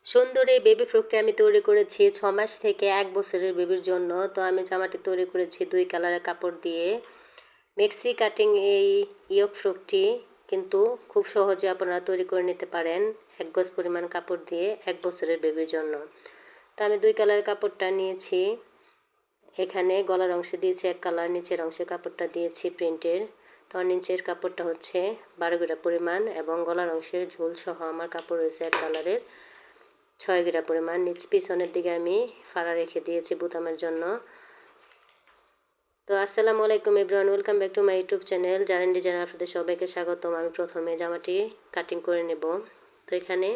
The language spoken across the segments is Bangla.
সুন্দর এই বেবি ফ্রকটি আমি তৈরি করেছি 6 মাস থেকে 1 বছরের বেবির জন্য। তো আমি জামাটি তৈরি করেছি 2 কালারের কাপড় দিয়ে। মেক্সি কাটিং এই ইয়োক ফ্রকটি কিন্তু খুব সহজে আপনারা তৈরি করে নিতে পারেন 1 গজ পরিমাণ কাপড় দিয়ে 1 বছরের বেবির জন্য। তো আমি 2 কালারের কাপড়টা নিয়েছি। এখানে গলার অংশে দিয়েছি 1 কালার, নিচের অংশে কাপড়টা দিয়েছি প্রিন্টের। তো নিচের কাপড়টা হচ্ছে 12 গিরা পরিমাণ এবং গলার অংশের ঝোল সহ আমার কাপড় রয়েছে 1 কালারের 6 গিরা পরিমাণ। নিচ পিছনের দিকে আমি ফাড়া রেখে দিয়েছি বোতামের জন্য। তো আসসালামু আলাইকুম everyone, welcome back to my YouTube channel জারেন ডিজাইনার। আপনাদের সবাইকে স্বাগতম। আমি প্রথমে জামাটি কাটিং করে নেব। তো এখানে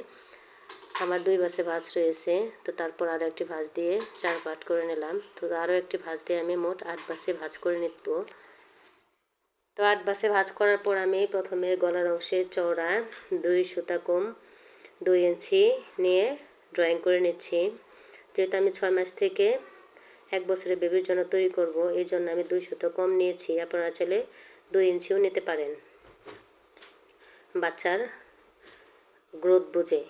আমার 2 বাসে ভাঁজ রয়েছে। তো তারপর আরও একটি ভাঁজ দিয়ে 4 পার্ট করে নিলাম। তো আরও একটি ভাঁজ দিয়ে আমি মোট 8 বাসে ভাঁজ করে নিব। তো 8 বাসে ভাঁজ করার পর আমি প্রথমে গলার অংশের চওড়া 2 সুতা কম 2 ইঞ্চি নিয়ে ড্রয়িং করে নিচ্ছি। যেহেতু আমি 6 মাস থেকে 1 বছরের বেবির জন্য তৈরি করব, এই জন্য আমি 2 সুতো কম নিয়েছি। আপনারা চাইলে 2 ইঞ্চিও নিতে পারেন বাচ্চার গ্রোথ বুঝে।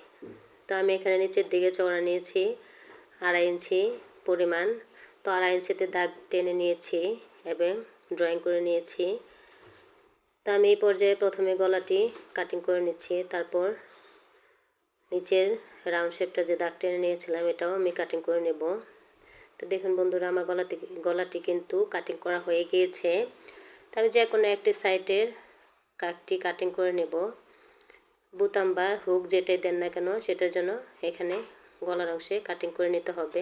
তো আমি এখানে নিচের দিকে চওড়া নিয়েছি 2.5 ইঞ্চি পরিমাণ। তো 2.5 ইঞ্চিতে দাগ টেনে নিয়েছি এবং ড্রয়িং করে নিয়েছি। তো আমি এই পর্যায়ে প্রথমে গলাটি কাটিং করে নিচ্ছি, তারপর নিচের রাউন্ড শেপটা যে দাগ টেনে নিয়েছিলাম এটাও আমি কাটিং করে নেব। তো দেখুন বন্ধুরা, আমার গলাটি কিন্তু কাটিং করা হয়ে গিয়েছে। তো আমি যে কোনো একটি সাইডের কাটিং করে নেব। বুতাম বা হুক যেটাই দেন না কেন সেটার জন্য এখানে গলার অংশে কাটিং করে নিতে হবে।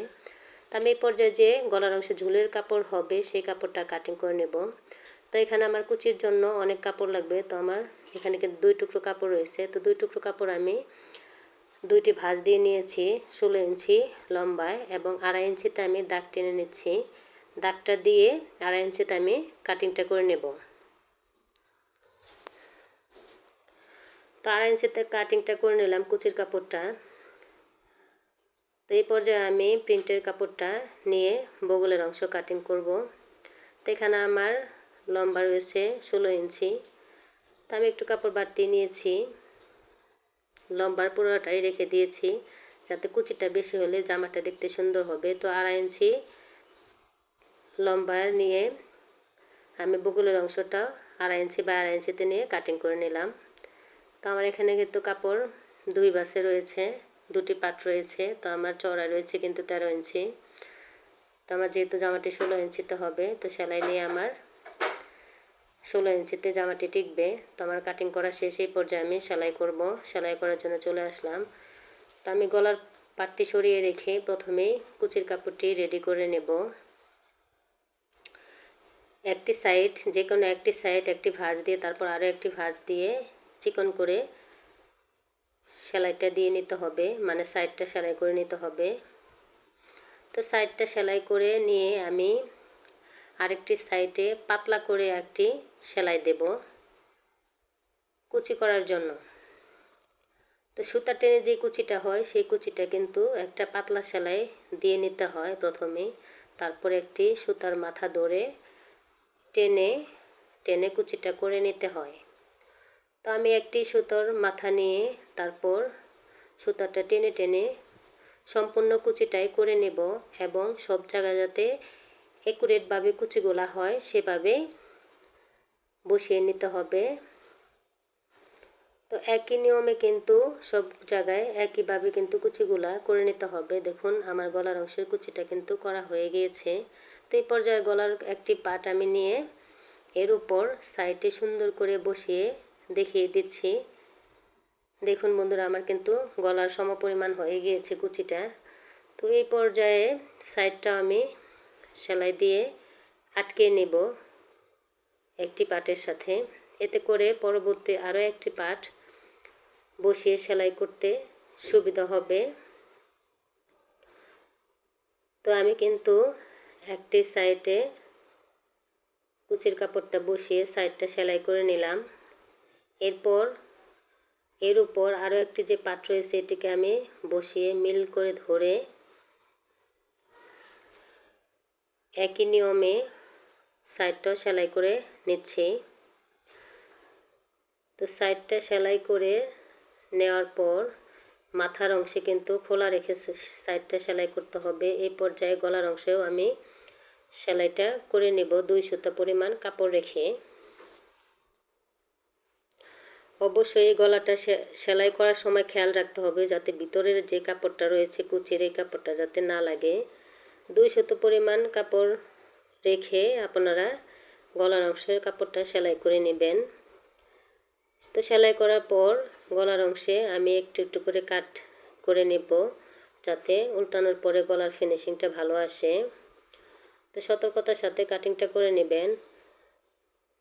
তো আমি এই পর্যায়ে যে গলার অংশে ঝুলের কাপড় হবে সেই কাপড়টা কাটিং করে নেব। তো এখানে আমার কুচির জন্য অনেক কাপড় লাগবে। তো আমার এখানে কিন্তু 2 টুকরো কাপড় রয়েছে। তো 2 টুকরো কাপড় আমি 2টি ভাঁজ দিয়ে নিয়েছি 16 ইঞ্চি লম্বায় এবং 2.5 ইঞ্চিতে আমি দাগ টেনে নিচ্ছি। দাগটা দিয়ে 2.5 ইঞ্চিতে আমি কাটিংটা করে নেব। তো 2.5 ইঞ্চিতে কাটিংটা করে নিলাম কুচির কাপড়টা। তো এই পর্যায়ে আমি প্রিন্টের কাপড়টা নিয়ে বগলের অংশ কাটিং করব। তো এখানে আমার লম্বা রয়েছে 16 ইঞ্চি। তো আমি একটু কাপড় বাড়তি নিয়েছি, লম্বার পুরোটাই রেখে দিয়েছি যাতে কুচিটা বেশি হলে জামাটা দেখতে সুন্দর হবে। তো 2.5 ইঞ্চি লম্বা নিয়ে আমি বগলের অংশটা 2.5 ইঞ্চি বা 2.5 ইঞ্চিতে নিয়ে কাটিং করে নিলাম। তো আমার এখানে কিন্তু কাপড় 2 বাসে রয়েছে, 2টি পাট রয়েছে। তো আমার চওড়া রয়েছে কিন্তু 13 ইঞ্চি। তো আমার যেহেতু জামাটি 16 ইঞ্চিতে হবে, তো সেলাই নিয়ে আমার 16 ইঞ্চিতে জামাটি টিকবে। তো আমার কাটিং করা শেষ। এই পর্যায়ে আমি সেলাই করব। সেলাই করার জন্য চলে আসলাম। তো আমি গলার পাটটি সরিয়ে রেখে প্রথমেই কুচির কাপড়টি রেডি করে নেব। একটি সাইড যে কোনো একটি সাইড একটি ভাঁজ দিয়ে তারপর আরও একটি ভাঁজ দিয়ে চিকন করে সেলাইটা দিয়ে নিতে হবে, মানে সাইডটা সেলাই করে নিতে হবে। তো সাইডটা সেলাই করে নিয়ে আমি আরেকটি সাইডে পাতলা করে একটি সেলাই দেব কুচি করার জন্য। তো সুতা টেনে যে কুচিটা হয় সেই কুচিটা কিন্তু একটা পাতলা সেলাই দিয়ে নিতে হয় প্রথমে, তারপর একটি সুতার মাথা ধরে টেনে টেনে কুচিটা করে নিতে হয়। তো আমি একটি সুতোর মাথা নিয়ে তারপর সুতাটা টেনে টেনে সম্পূর্ণ কুচিটাই করে নেব এবং সব জায়গা যাতে একুরেটভাবে কুচিগুলা হয় সেভাবে বসিয়ে নিতে হবে। তো একই নিয়মে কিন্তু সব জায়গায় একইভাবে কিন্তু কুচিগুলা করে নিতে হবে। দেখুন আমার গলার অংশের কুচিটা কিন্তু করা হয়ে গিয়েছে। তো এই পর্যায়ে গলার একটি পাট আমি নিয়ে এর উপর সাইডে সুন্দর করে বসিয়ে দেখিয়ে দিচ্ছি। দেখুন বন্ধুরা, আমার কিন্তু গলার সমপরিমাণ হয়ে গিয়েছে কুচিটা। তো এই পর্যায়ে সাইডটা আমি সেলাই দিয়ে আটকে নেব একটি পাটের সাথে, এতে করে পরবর্তী আরও একটি পাট বসিয়ে সেলাই করতে সুবিধা হবে। তো আমি কিন্তু একটি সাইডে কুচির কাপড়টা বসিয়ে সাইডটা সেলাই করে নিলাম। এরপর এর উপর আরও একটি যে পাট রয়েছে এটিকে আমি বসিয়ে মিল করে ধরে একই নিয়মে সাইডটাও সেলাই করে নিচ্ছি। তো সাইডটা সেলাই করে নেওয়ার পর মাথার অংশে কিন্তু খোলা রেখে সাইডটা সেলাই করতে হবে। এই পর্যায়ে গলার অংশেও আমি সেলাইটা করে নেব 2 সুতা পরিমাণ কাপড় রেখে। অবশ্যই গলাটা সেলাই করার সময় খেয়াল রাখতে হবে যাতে ভিতরের যে কাপড়টা রয়েছে কুচির এই কাপড়টা যাতে না লাগে। 2 সুতো পরিমাণ কাপড় রেখে আপনারা গলার অংশের কাপড়টা সেলাই করে নেবেন। তো সেলাই করার পর গলার অংশে আমি একটু একটু করে কাট করে নেব যাতে উল্টানোর পরে গলার ফিনিশিংটা ভালো আসে। তো সতর্কতার সাথে কাটিংটা করে নেবেন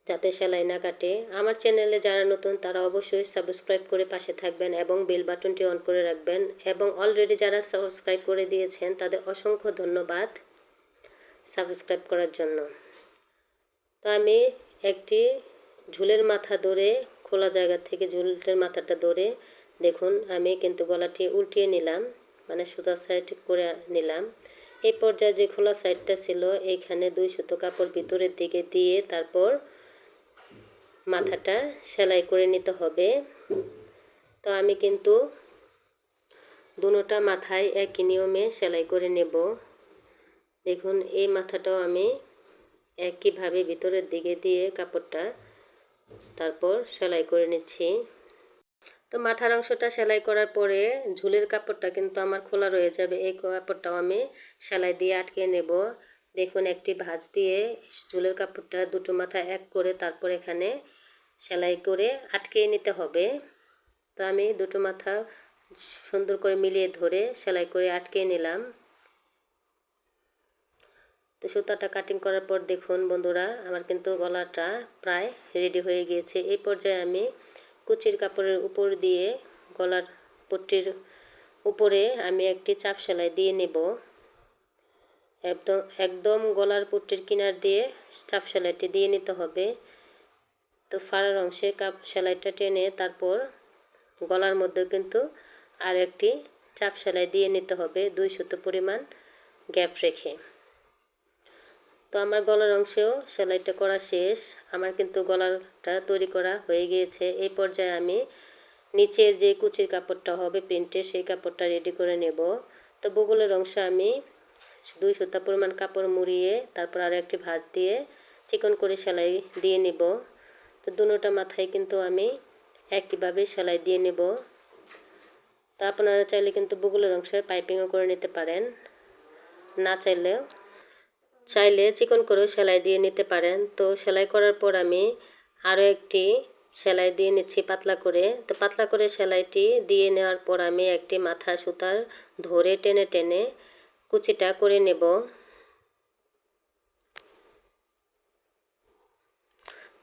যাতে সেলাই না কাটে। আমার চ্যানেলে যারা নতুন তারা অবশ্যই সাবস্ক্রাইব করে পাশে থাকবেন এবং বেল বাটনটি অন করে রাখবেন, এবং অলরেডি যারা সাবস্ক্রাইব করে দিয়েছেন তাদের অসংখ্য ধন্যবাদ সাবস্ক্রাইব করার জন্য। তো আমি একটি ঝুলের মাথা ধরে খোলা জায়গা থেকে ঝুলের মাথাটা ধরে দেখুন আমি কিন্তু গলাটি উল্টিয়ে নিলাম, মানে সোজা সাইড করে নিলাম। এই পর্যায়ে যে খোলা সাইডটা ছিল এইখানে 2 সুতো কাপড় ভিতরের দিকে দিয়ে তারপর মাথাটা সেলাই করে নিতে হবে। তো আমি কিন্তু দুটোটা মাথায় একই নিয়মে সেলাই করে নেব। দেখুন এই মাথাটাও আমি একইভাবে ভিতরের দিকে দিয়ে কাপড়টা তারপর সেলাই করে নিচ্ছি। তো মাথার অংশটা সেলাই করার পরে ঝুলের কাপড়টা কিন্তু আমার খোলা রয়ে যাবে, এই কাপড়টাও আমি সেলাই দিয়ে আটকে নেব। দেখুন একটি ভাঁজ দিয়ে ঝুলের কাপড়টা দুটো মাথা এক করে তারপর এখানে সেলাই করে আটকে নিতে হবে। তো আমি দুটো মাথা সুন্দর করে মিলিয়ে ধরে সেলাই করে আটকে নিলাম। তো সুতাটা কাটিং করার পর দেখুন বন্ধুরা আমার কিন্তু গলাটা প্রায় রেডি হয়ে গিয়েছে। এই পর্যায়ে আমি কুচির কাপড়ের উপর দিয়ে গলার পট্টির উপরে আমি একটি চাপ সেলাই দিয়ে নেব। একদম গলার পট্টির কিনার দিয়ে চাপ সেলাইটি দিয়ে নিতে হবে। তো ফাড়ার অংশে সেলাইটা টেনে তারপর গলার মধ্যে কিন্তু আর একটি চাপ সেলাই দিয়ে নিতে হবে 2 সুতো পরিমাণ গ্যাপ রেখে। তো আমার গলার অংশেও সেলাইটা করা শেষ, আমার কিন্তু গলাটা তৈরি করা হয়ে গিয়েছে। এই পর্যায়ে আমি নিচের যে কুচির কাপড়টা হবে প্রিন্টে সেই কাপড়টা রেডি করে নেব। তো বগলের অংশে আমি 2 সুতা পরিমাণ কাপড় মুড়িয়ে তারপর আরও একটি ভাঁজ দিয়ে চিকন করে সেলাই দিয়ে নেব। তো দুটোটা মাথায় কিন্তু আমি একইভাবে সেলাই দিয়ে নেব। তো আপনারা চাইলে কিন্তু বগলের অংশে পাইপিংও করে নিতে পারেন, না চাইলে চিকন করেও সেলাই দিয়ে নিতে পারেন। তো সেলাই করার পর আমি আরও একটি সেলাই দিয়ে নিচ্ছি পাতলা করে। তো পাতলা করে সেলাইটি দিয়ে নেওয়ার পর আমি একটি মাথা সুতার ধরে টেনে টেনে কুচিটা করে নেব।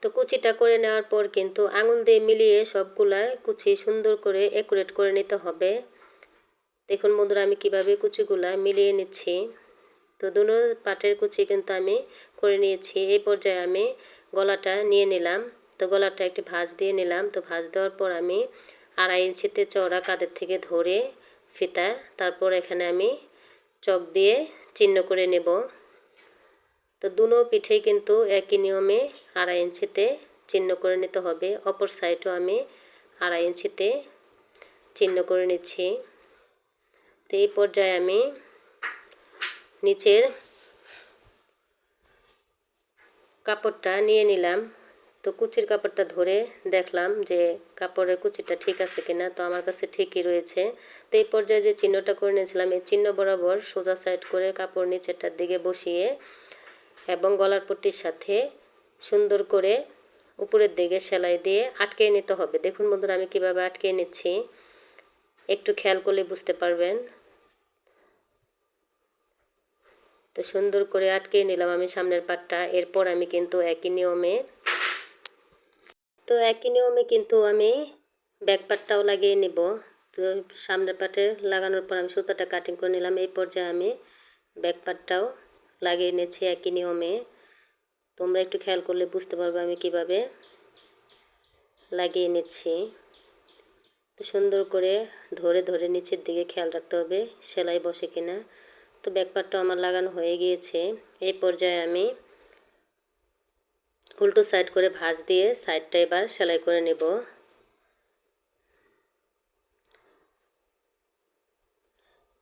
তো কুচিটা করে নেওয়ার পর কিন্তু আঙুল দিয়ে মিলিয়ে সবগুলা কুচি সুন্দর করে একুরেট করে নিতে হবে। দেখুন বন্ধুরা আমি কিভাবে কুচিগুলা মিলিয়ে নিচ্ছি। তো দুটো পাটের কুচি কিন্তু আমি করে নিয়েছি। এই পর্যায়ে আমি গলাটা নিয়ে নিলাম। তো গলাটা একটি ভাঁজ দিয়ে নিলাম। তো ভাঁজ দেওয়ার পর আমি 2.5 ইঞ্চিতে চওড়া কাঁধের থেকে ধরে ফিতা তারপর এখানে আমি চক দিয়ে চিহ্ন করে নেব। তো দুটো পিঠেই কিন্তু একই নিয়মে 2.5 ইঞ্চিতে চিহ্ন করে নিতে হবে। অপর সাইডও আমি 2.5 ইঞ্চিতে চিহ্ন করে নিচ্ছি। তো এই পর্যায়ে আমি নিচের কাপড়টা নিয়ে নিলাম। তো কুচির কাপড়টা ধরে দেখলাম যে কাপড়ের কুচিটা ঠিক আছে কিনা, তো আমার কাছে ঠিকই রয়েছে। তো এই পর্যায়ে যে চিহ্নটা করে নিয়েছিলাম এই চিহ্ন বরাবর সোজা সাইড করে কাপড় নিচেরটার দিকে বসিয়ে এবং গলার পট্টির সাথে সুন্দর করে উপরের দিকে সেলাই দিয়ে আটকে নিতে হবে। দেখুন বন্ধুরা আমি কিভাবে আটকে নিচ্ছি, একটু খেয়াল করলে বুঝতে পারবেন। তো সুন্দর করে আটকে নিলাম আমি সামনের পাটটা। এরপর আমি কিন্তু একই নিয়মে কিন্তু আমি ব্যাক পাটটাও লাগিয়ে নেব। তো সামনের পাটে লাগানোর পর আমি সুতাটা কাটিং করে নিলাম। এই পর্যায়ে আমি ব্যাক পাটটাও লাগিয়ে নিয়েছি একই নিয়মে। তোমরা একটু খেয়াল করলে বুঝতে পারবে আমি কিভাবে লাগিয়ে নিচ্ছি। তো সুন্দর করে ধরে ধরে নিচের দিকে খেয়াল রাখতে হবে সেলাই বসে কিনা। তো ব্যাক পাটটা আমার লাগানো হয়ে গিয়েছে। এই পর্যায়ে আমি উল্টো সাইড করে ভাঁজ দিয়ে সাইডটা এবার সেলাই করে নেব।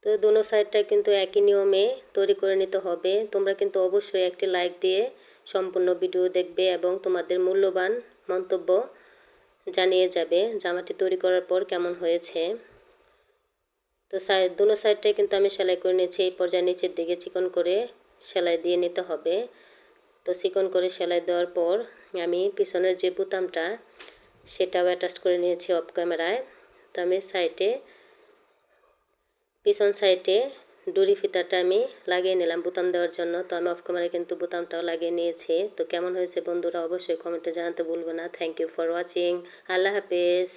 তো দোনো সাইডটা কিন্তু একই নিয়মে তৈরি করে নিতে হবে। তোমরা কিন্তু অবশ্যই একটি লাইক দিয়ে সম্পূর্ণ ভিডিও দেখবে এবং তোমাদের মূল্যবান মন্তব্য জানিয়ে যাবে জামাটি তৈরি করার পর কেমন হয়েছে। তো দোনো সাইডটাই কিন্তু আমি সেলাই করে নিয়েছি। এই পর্যায়ে নিচের দিকে চিকন করে সেলাই দিয়ে নিতে হবে। তো চিকন করে সেলাই দেওয়ার পর আমি পিছনের যে বোতামটা সেটাও অ্যাটাচ করে নিয়েছি অফ ক্যামেরায়। তো আমি পিছন সাইডে ডুরি ফিতাটা আমি লাগিয়ে নিলাম বোতাম দেওয়ার জন্য। তো আমি অফ ক্যামেরায় কিন্তু বোতামটাও লাগিয়ে নিয়েছি। তো কেমন হয়েছে বন্ধুরা অবশ্যই কমেন্টে জানাতে ভুলবে না। Thank you for watching. আল্লাহ হাফেজ।